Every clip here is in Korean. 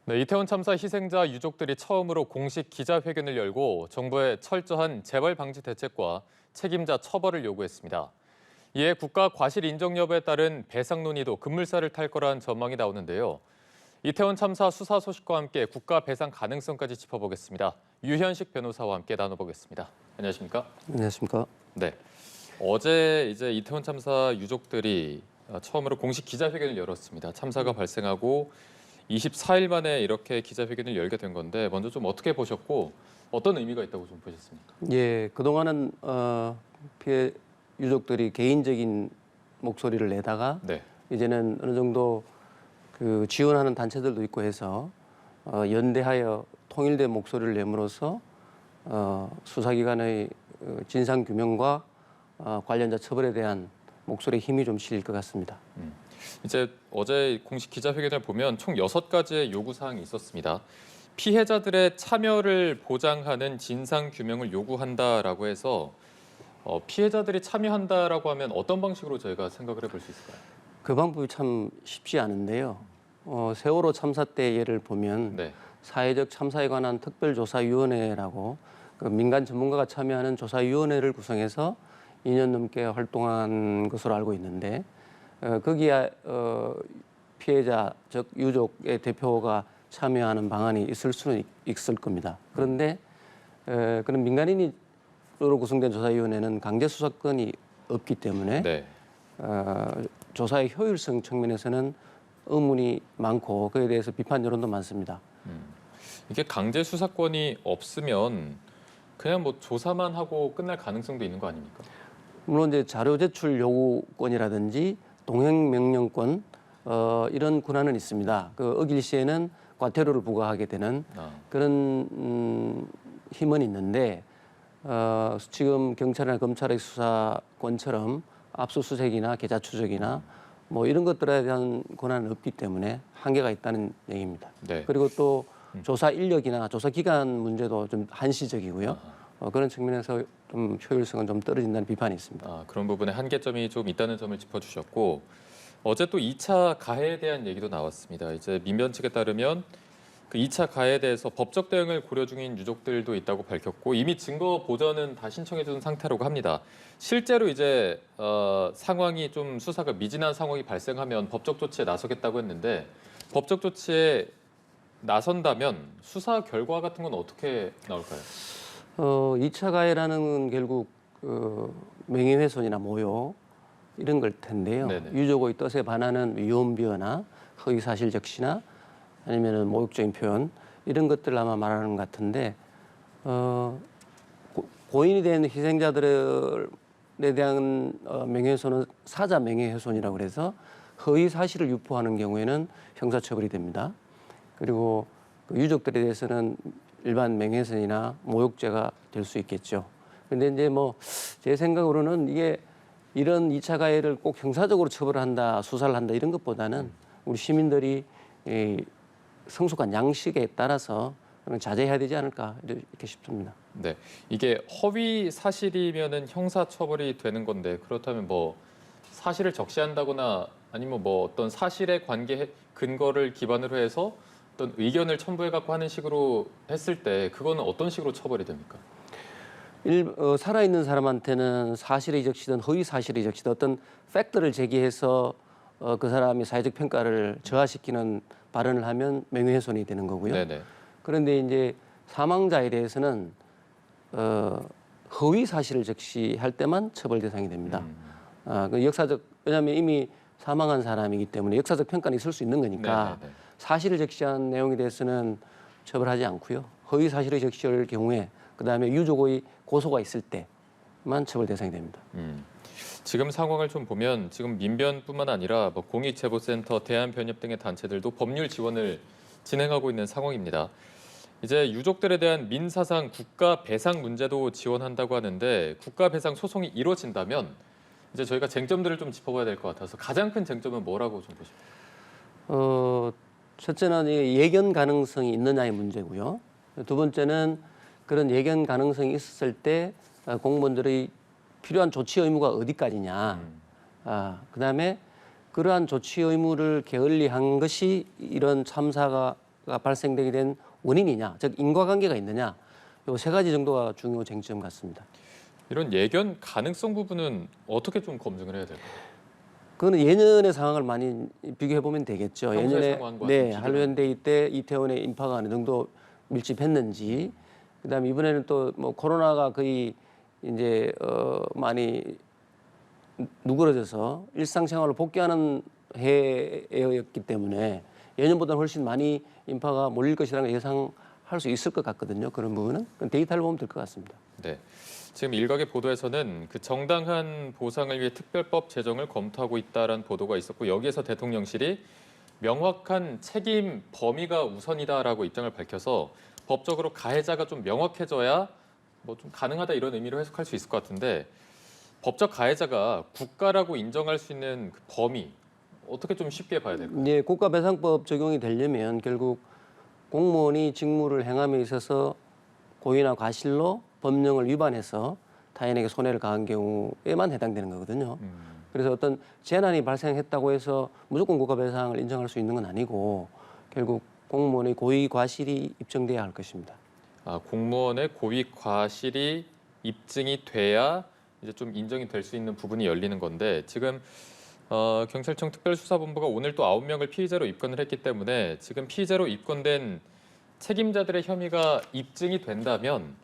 네, 이태원 참사 희생자 유족들이 처음으로 공식 기자회견을 열고 정부의 철저한 재발 방지 대책과 책임자 처벌을 요구했습니다. 이에 국가 과실 인정 여부에 따른 배상 논의도 급물살을 탈 거란 전망이 나오는데요. 이태원 참사 수사 소식과 함께 국가 배상 가능성까지 짚어보겠습니다. 유현식 변호사와 함께 나눠보겠습니다. 안녕하십니까? 안녕하십니까? 네. 어제 이태원 참사 유족들이 처음으로 공식 기자회견을 열었습니다. 참사가 발생하고 24일 만에 이렇게 기자회견을 열게 된 건데 먼저 좀 어떻게 보셨고 어떤 의미가 있다고 좀 보셨습니까? 예, 그동안은 피해 유족들이 개인적인 목소리를 내다가 네. 이제는 어느 정도 그 지원하는 단체들도 있고 해서 연대하여 통일된 목소리를 내므로써 수사기관의 진상 규명과 관련자 처벌에 대한 목소리에 힘이 좀 실릴 것 같습니다. 이제 어제 공식 기자회견을 보면 총 6가지의 요구 사항이 있었습니다. 피해자들의 참여를 보장하는 진상 규명을 요구한다라고 해서 피해자들이 참여한다라고 하면 어떤 방식으로 저희가 생각을 해볼 수 있을까요? 그 방법이 참 쉽지 않은데요. 세월호 참사 때 예를 보면 네. 사회적 참사에 관한 특별조사위원회라고 그 민간 전문가가 참여하는 조사위원회를 구성해서 2년 넘게 활동한 것으로 알고 있는데 거기에 피해자 즉 유족의 대표가 참여하는 방안이 있을 수는 있을 겁니다. 그런데 그런 민간인으로 구성된 조사위원회는 강제 수사권이 없기 때문에 네. 조사의 효율성 측면에서는 의문이 많고 그에 대해서 비판 여론도 많습니다. 이게 강제 수사권이 없으면 그냥 뭐 조사만 하고 끝날 가능성도 있는 거 아닙니까? 물론 이제 자료 제출 요구권이라든지 동행 명령권 이런 권한은 있습니다. 그 어길 시에는 과태료를 부과하게 되는 그런 힘은 있는데 지금 경찰이나 검찰의 수사권처럼 압수수색이나 계좌 추적이나 뭐 이런 것들에 대한 권한은 없기 때문에 한계가 있다는 얘기입니다. 네. 그리고 또 조사 인력이나 조사 기간 문제도 좀 한시적이고요. 그런 측면에서 좀 효율성은 좀 떨어진다는 비판이 있습니다. 그런 부분에 한계점이 좀 있다는 점을 짚어주셨고 어제 또 2차 가해에 대한 얘기도 나왔습니다. 이제 민변 측에 따르면 그 2차 가해에 대해서 법적 대응을 고려 중인 유족들도 있다고 밝혔고 이미 증거 보전은 다 신청해 준 상태라고 합니다. 실제로 이제 상황이 좀 수사가 미진한 상황이 발생하면 법적 조치에 나서겠다고 했는데 법적 조치에 나선다면 수사 결과 같은 건 어떻게 나올까요? 2차 가해라는 결국 명예훼손이나 모욕 이런 걸 텐데요. 네네. 유족의 뜻에 반하는 위험비어나 허위사실 적시나 아니면은 모욕적인 표현 이런 것들을 아마 말하는 것 같은데 고인이 된 희생자들에 대한 명예훼손은 사자 명예훼손이라고 그래서 허위사실을 유포하는 경우에는 형사처벌이 됩니다. 그리고 그 유족들에 대해서는 일반 명예훼손이나 모욕죄가 될 수 있겠죠. 그런데 이제 뭐 제 생각으로는 이게 이런 2차 가해를 꼭 형사적으로 처벌한다, 수사를 한다 이런 것보다는 우리 시민들이 성숙한 양식에 따라서 자제해야 되지 않을까 이렇게 싶습니다. 네, 이게 허위 사실이면은 형사 처벌이 되는 건데 그렇다면 뭐 사실을 적시한다거나 아니면 뭐 어떤 사실에 관계 근거를 기반으로 해서 어떤 의견을 첨부해 갖고 하는 식으로 했을 때 그거는 어떤 식으로 처벌이 됩니까? 살아있는 사람한테는 사실이 적시든 허위 사실이 적시든 어떤 팩트를 제기해서 그 사람이 사회적 평가를 저하시키는 발언을 하면 명예훼손이 되는 거고요. 네네. 그런데 이제 사망자에 대해서는 허위 사실을 적시할 때만 처벌 대상이 됩니다. 그 역사적 왜냐하면 이미 사망한 사람이기 때문에 역사적 평가는 있을 수 있는 거니까 네네네. 사실을 적시한 내용에 대해서는 처벌하지 않고요. 허위 사실을 적시할 경우에 그다음에 유족의 고소가 있을 때만 처벌 대상이 됩니다. 지금 상황을 좀 보면 지금 민변뿐만 아니라 뭐 공익제보센터, 대한변협 등의 단체들도 법률 지원을 진행하고 있는 상황입니다. 이제 유족들에 대한 민사상 국가 배상 문제도 지원한다고 하는데 국가 배상 소송이 이루어진다면 이제 저희가 쟁점들을 좀 짚어봐야 될 것 같아서 가장 큰 쟁점은 뭐라고 좀 보십니까? 첫째는 이 예견 가능성이 있느냐의 문제고요. 두 번째는 그런 예견 가능성이 있었을 때 공무원들의 필요한 조치 의무가 어디까지냐. 그다음에 그러한 조치 의무를 게을리한 것이 이런 참사가 인파가 발생되게 된 원인이냐, 즉 인과관계가 있느냐, 이 세 가지 정도가 중요 쟁점 같습니다. 이런 예견 가능성 부분은 어떻게 좀 검증을 해야 될까요? 그거는 예년의 상황을 많이 비교해 보면 되겠죠. 평소의 예년에 상황과 네, 비교를 한류연대회 때 이태원의 인파가 어느 정도 밀집했는지, 그다음에 이번에는 또 뭐 코로나가 거의 이제 많이 누그러져서 일상생활을 복귀하는 해였기 때문에 예년보다는 훨씬 많이 인파가 몰릴 것이라는 걸 예상할 수 있을 것 같거든요. 그런 부분은 데이터를 보면 될 것 같습니다. 네. 지금 일각의 보도에서는 그 정당한 보상을 위해 특별법 제정을 검토하고 있다라는 보도가 있었고 여기에서 대통령실이 명확한 책임 범위가 우선이다라고 입장을 밝혀서 법적으로 가해자가 좀 명확해져야 뭐 좀 가능하다 이런 의미로 해석할 수 있을 것 같은데 법적 가해자가 국가라고 인정할 수 있는 그 범위 어떻게 좀 쉽게 봐야 될까요? 이제 국가배상법 적용이 되려면 결국 공무원이 직무를 행함에 있어서 고의나 과실로 법령을 위반해서 타인에게 손해를 가한 경우에만 해당되는 거거든요. 그래서 어떤 재난이 발생했다고 해서 무조건 국가배상을 인정할 수 있는 건 아니고 결국 공무원의 고의 과실이 입증돼야 할 것입니다. 아, 공무원의 고의 과실이 입증이 돼야 이제 좀 인정이 될 수 있는 부분이 열리는 건데 지금 경찰청 특별수사본부가 오늘 또 9명을 피의자로 입건을 했기 때문에 지금 피의자로 입건된 책임자들의 혐의가 입증이 된다면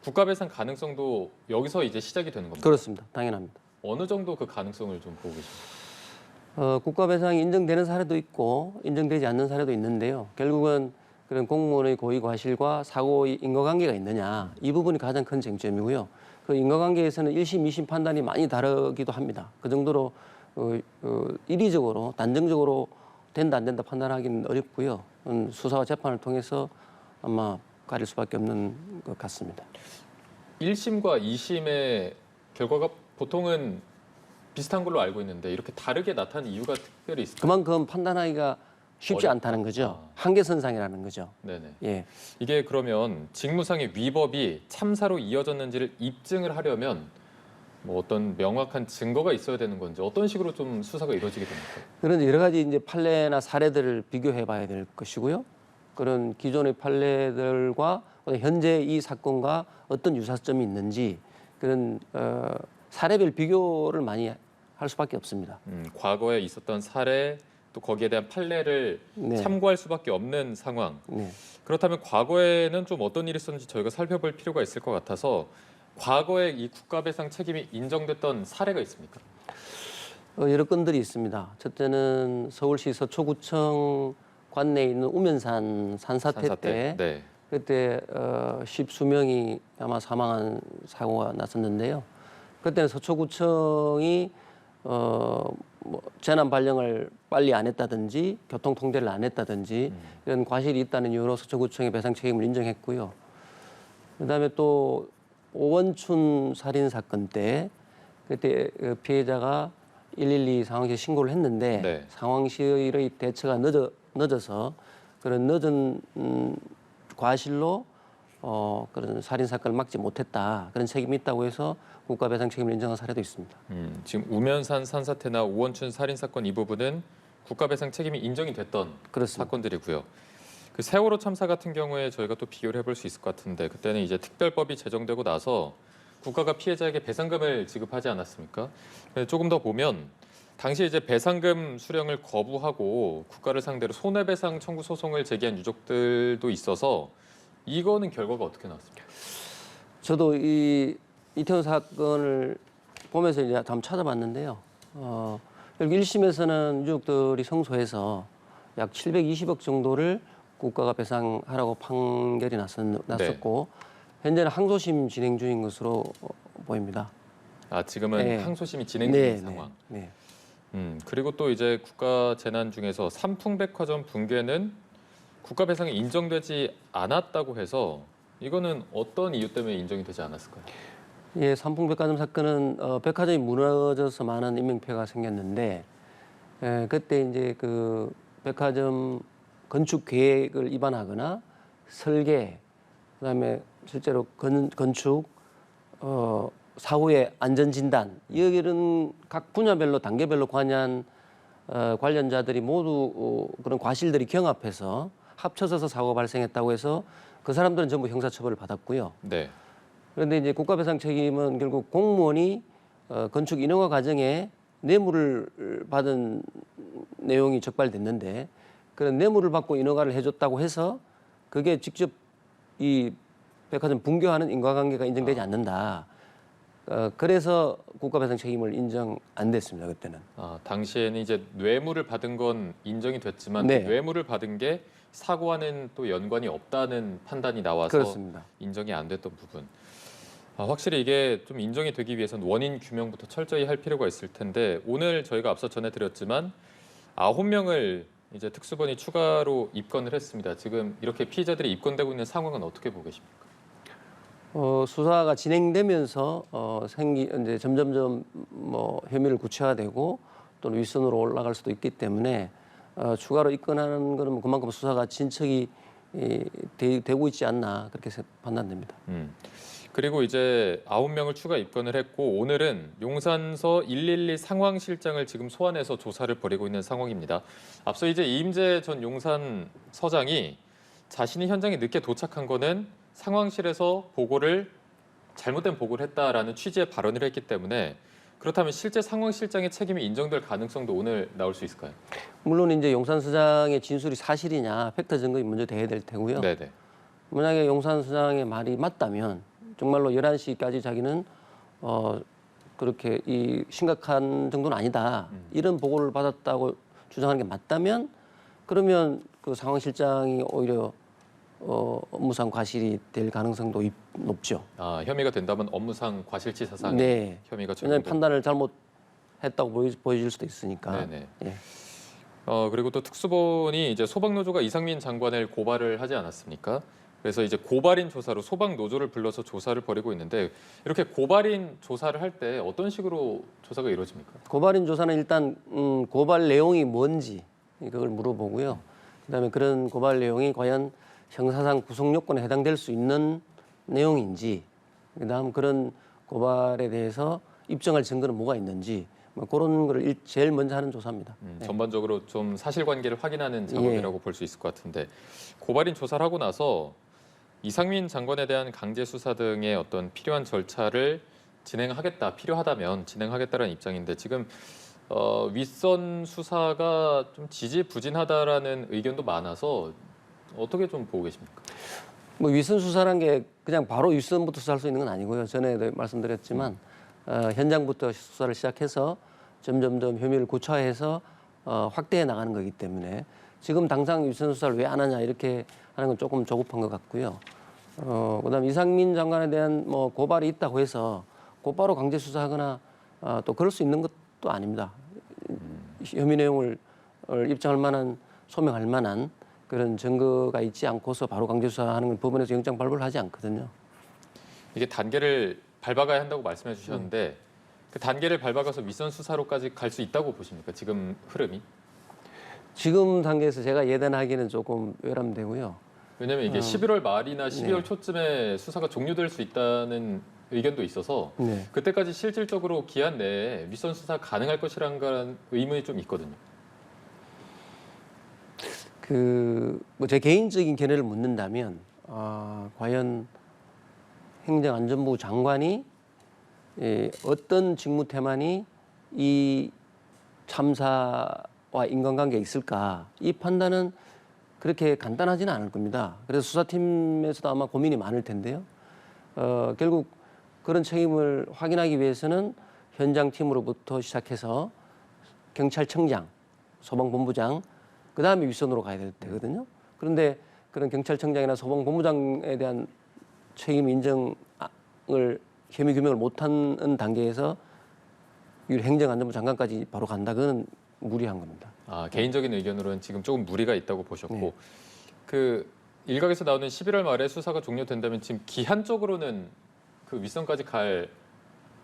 국가배상 가능성도 여기서 이제 시작이 되는 겁니다. 그렇습니다. 당연합니다. 어느 정도 그 가능성을 좀 보고 계십니까? 국가배상이 인정되는 사례도 있고 인정되지 않는 사례도 있는데요. 결국은 그런 공무원의 고의 과실과 사고의 인과관계가 있느냐 이 부분이 가장 큰 쟁점이고요. 그 인과관계에서는 1심, 2심 판단이 많이 다르기도 합니다. 그 정도로 인위적으로 단정적으로 된다 안 된다 판단하기는 어렵고요. 수사와 재판을 통해서 아마 가릴 수밖에 없는 것 같습니다. 1심과 2심의 결과가 보통은 비슷한 걸로 알고 있는데 이렇게 다르게 나타나는 이유가 특별히 있을까요? 그만큼 판단하기가 쉽지 어렵다. 않다는 거죠. 아. 한계선상이라는 거죠. 네네. 예. 이게 그러면 직무상의 위법이 참사로 이어졌는지를 입증을 하려면 뭐 어떤 명확한 증거가 있어야 되는 건지 어떤 식으로 좀 수사가 이루어지게 됩니까? 그런 여러 가지 이제 판례나 사례들을 비교해 봐야 될 것이고요. 그런 기존의 판례들과 현재 이 사건과 어떤 유사점이 있는지 그런 사례별 비교를 많이 할 수밖에 없습니다. 과거에 있었던 사례 또 거기에 대한 판례를 네. 참고할 수밖에 없는 상황. 네. 그렇다면 과거에는 좀 어떤 일이 있었는지 저희가 살펴볼 필요가 있을 것 같아서 과거에 이 국가배상 책임이 인정됐던 사례가 있습니까? 여러 건들이 있습니다. 첫째는 서울시 서초구청 관내에 있는 우면산 산사태 때 네. 그때 십수명이 아마 사망한 사고가 났었는데요. 그때는 서초구청이 뭐 재난 발령을 빨리 안 했다든지 교통 통제를 안 했다든지 이런 과실이 있다는 이유로 서초구청의 배상 책임을 인정했고요. 그다음에 또 오원춘 살인 사건 때 그때 피해자가 112 상황실 신고를 했는데 네. 상황실의 대처가 늦어서 그런 늦은 과실로 그런 살인 사건을 막지 못했다. 그런 책임이 있다고 해서 국가배상 책임을 인정한 사례도 있습니다. 지금 우면산 산사태나 오원춘 살인 사건 이 부분은 국가배상 책임이 인정이 됐던 그렇습니다. 사건들이고요. 그 세월호 참사 같은 경우에 저희가 또 비교를 해볼 수 있을 것 같은데 그때는 이제 특별법이 제정되고 나서 국가가 피해자에게 배상금을 지급하지 않았습니까? 조금 더 보면 당시 이제 배상금 수령을 거부하고 국가를 상대로 손해배상 청구 소송을 제기한 유족들도 있어서 이거는 결과가 어떻게 나왔습니까? 저도 이 이태원 사건을 보면서 이제 한번 찾아봤는데요. 결국 1심에서는 유족들이 성소해서 약 720억 정도를 국가가 배상하라고 판결이 났었고 현재는 항소심 진행 중인 것으로 보입니다. 아 지금은 네. 항소심이 진행 중인 네, 상황. 네. 그리고 또 이제 국가 재난 중에서 삼풍백화점 붕괴는 국가 배상이 인정되지 않았다고 해서 이거는 어떤 이유 때문에 인정이 되지 않았을까요? 예, 삼풍백화점 사건은 백화점이 무너져서 많은 인명피해가 생겼는데 그때 이제 그 백화점 건축 계획을 위반하거나 설계 그다음에 실제로 건축 사후의 안전 진단 이런 각 분야별로 단계별로 관여한 관련자들이 모두 그런 과실들이 경합해서 합쳐져서 사고가 발생했다고 해서 그 사람들은 전부 형사처벌을 받았고요. 네. 그런데 이제 국가배상 책임은 결국 공무원이 건축 인허가 과정에 뇌물을 받은 내용이 적발됐는데 그런 뇌물을 받고 인허가를 해줬다고 해서 그게 직접 이 백화점 붕괴하는 인과관계가 인정되지 않는다. 그래서 국가배상 책임을 인정 안 됐습니다. 그때는. 아, 당시에는 이제 뇌물을 받은 건 인정이 됐지만 네. 그 뇌물을 받은 게 사고와는 또 연관이 없다는 판단이 나와서 그렇습니다. 인정이 안 됐던 부분. 아, 확실히 이게 좀 인정이 되기 위해서는 원인 규명부터 철저히 할 필요가 있을 텐데 오늘 저희가 앞서 전해드렸지만 9명을 이제 특수본이 추가로 입건을 했습니다. 지금 이렇게 피의자들이 입건되고 있는 상황은 어떻게 보고 계십니까? 수사가 진행되면서 이제 점점점 뭐 혐의를 구체화되고 또는 윗선으로 올라갈 수도 있기 때문에 추가로 입건하는 것은 그만큼 수사가 진척이 되고 있지 않나 그렇게 판단됩니다. 그리고 이제 9명을 추가 입건을 했고 오늘은 용산서 112 상황실장을 지금 소환해서 조사를 벌이고 있는 상황입니다. 앞서 이제 이임재 전 용산서장이 자신이 현장에 늦게 도착한 거는 상황실에서 잘못된 보고를 했다라는 취지의 발언을 했기 때문에 그렇다면 실제 상황실장의 책임이 인정될 가능성도 오늘 나올 수 있을까요? 물론 이제 용산서장의 진술이 사실이냐 팩트 증거가 먼저 돼야 될 테고요. 네네. 만약에 용산서장의 말이 맞다면 정말로 11시까지 자기는 그렇게 이 심각한 정도는 아니다. 이런 보고를 받았다고 주장하는 게 맞다면 그러면 그 상황실장이 오히려 업무상 과실이 될 가능성도 높죠. 아, 혐의가 된다면 업무상 과실치사상 네. 혐의가 왜냐하면 적용됩니다. 판단을 잘못했다고 보여질 수도 있으니까. 네네. 예. 그리고 또 특수본이 이제 소방노조가 이상민 장관을 고발을 하지 않았습니까? 그래서 이제 고발인 조사로 소방노조를 불러서 조사를 벌이고 있는데 이렇게 고발인 조사를 할 때 어떤 식으로 조사가 이루어집니까? 고발인 조사는 일단 고발 내용이 뭔지 그걸 물어보고요. 그다음에 그런 고발 내용이 과연 형사상 구속 요건에 해당될 수 있는 내용인지, 그다음 그런 고발에 대해서 입증할 증거는 뭐가 있는지 뭐 그런 거를 제일 먼저 하는 조사입니다. 전반적으로 좀 사실관계를 확인하는 작업이라고 볼 수 있을 것 같은데 고발인 조사를 하고 나서 이상민 장관에 대한 강제 수사 등의 어떤 필요한 절차를 필요하다면 진행하겠다는 입장인데 지금 윗선 수사가 좀 지지부진하다라는 의견도 많아서 어떻게 좀 보고 계십니까? 뭐 윗선 수사란 게 그냥 바로 윗선부터 수사할 수 있는 건 아니고요. 전에도 말씀드렸지만 현장부터 수사를 시작해서 점점점 혐의를 구체화해서 확대해 나가는 거기 때문에 지금 당장 윗선 수사를 왜 안 하냐 이렇게 하는 건 조금 조급한 것 같고요. 그다음 이상민 장관에 대한 뭐 고발이 있다고 해서 곧바로 강제 수사하거나 또 그럴 수 있는 것도 아닙니다. 혐의 내용을 입증할 만한 소명할 만한 그런 증거가 있지 않고서 바로 강제 수사하는 건 법원에서 영장 발부를 하지 않거든요. 이게 단계를 밟아가야 한다고 말씀해 주셨는데 그 단계를 밟아가서 윗선 수사로까지 갈 수 있다고 보십니까? 지금 흐름이? 지금 단계에서 제가 예단하기는 조금 외람되고요. 왜냐하면 이게 11월 말이나 12월 네. 초쯤에 수사가 종료될 수 있다는 의견도 있어서 네. 그때까지 실질적으로 기한 내에 윗선 수사 가능할 것이라는 의문이 좀 있거든요. 뭐 제 개인적인 견해를 묻는다면 과연 행정안전부 장관이 어떤 직무 태만이 이 참사와 인간관계가 있을까 이 판단은 그렇게 간단하지는 않을 겁니다. 그래서 수사팀에서도 아마 고민이 많을 텐데요. 결국 그런 책임을 확인하기 위해서는 현장팀으로부터 시작해서 경찰청장, 소방본부장 그 다음에 윗선으로 가야 되거든요. 그런데 그런 경찰청장이나 소방본부장에 대한 책임 인정을 혐의 규명을 못하는 단계에서 행정안전부 장관까지 바로 간다. 그건 무리한 겁니다. 개인적인 의견으로는 지금 조금 무리가 있다고 보셨고 네. 그 일각에서 나오는 11월 말에 수사가 종료된다면 지금 기한적으로는 그 윗선까지 갈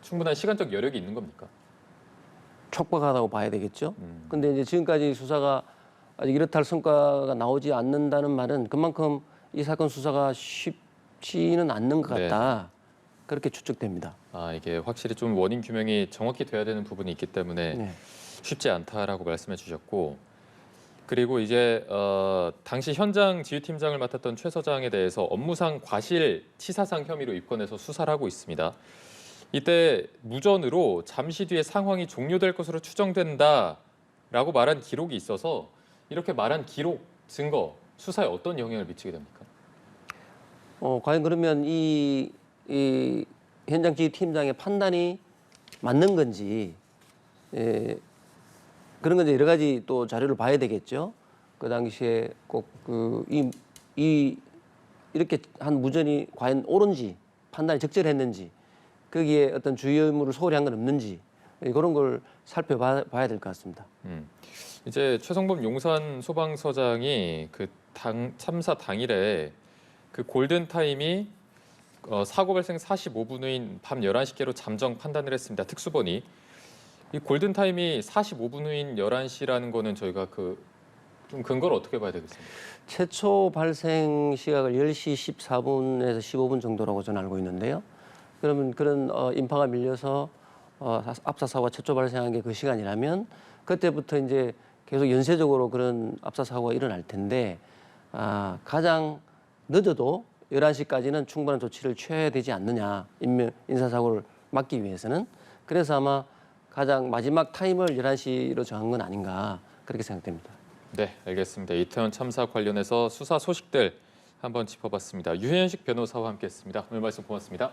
충분한 시간적 여력이 있는 겁니까? 촉박하다고 봐야 되겠죠. 근데 이제 지금까지 수사가 아직 이렇다 할 성과가 나오지 않는다는 말은 그만큼 이 사건 수사가 쉽지는 않는 것 같다. 그렇게 추측됩니다. 이게 확실히 좀 원인 규명이 정확히 돼야 되는 부분이 있기 때문에 네. 쉽지 않다라고 말씀해 주셨고 그리고 이제 당시 현장 지휘팀장을 맡았던 최 서장에 대해서 업무상 과실치사상 혐의로 입건해서 수사를 하고 있습니다. 이때 무전으로 잠시 뒤에 상황이 종료될 것으로 추정된다라고 말한 기록이 있어서 이렇게 말한 기록, 증거, 수사에 어떤 영향을 미치게 됩니까? 과연 그러면 이 현장 지휘 팀장의 판단이 맞는 건지, 그런 건 이제 여러 가지 또 자료를 봐야 되겠죠. 그 당시에 꼭 이렇게 한 무전이 과연 옳은지, 판단이 적절했는지, 거기에 어떤 주의 의무를 소홀히 한 건 없는지, 그런 걸 살펴봐야 될 것 같습니다. 이제 최성범 용산 소방서장이 그 참사 당일에 그 골든 타임이 사고 발생 45분 후인 밤 11시께로 잠정 판단을 했습니다. 특수본이. 이 골든 타임이 45분 후인 11시라는 거는 저희가 좀 근거를 어떻게 봐야 되겠습니까? 최초 발생 시각을 10시 14분에서 15분 정도라고 저는 알고 있는데요. 그러면 그런 인파가 밀려서 압사 사고가 최초 발생한 게 그 시간이라면 그때부터 이제 계속 연쇄적으로 그런 압사 사고가 일어날 텐데, 가장 늦어도 11시까지는 충분한 조치를 취해야 되지 않느냐, 인사사고를 막기 위해서는. 그래서 아마 가장 마지막 타임을 11시로 정한 건 아닌가, 그렇게 생각됩니다. 네, 알겠습니다. 이태원 참사 관련해서 수사 소식들 한번 짚어봤습니다. 유현식 변호사와 함께했습니다. 오늘 말씀 고맙습니다.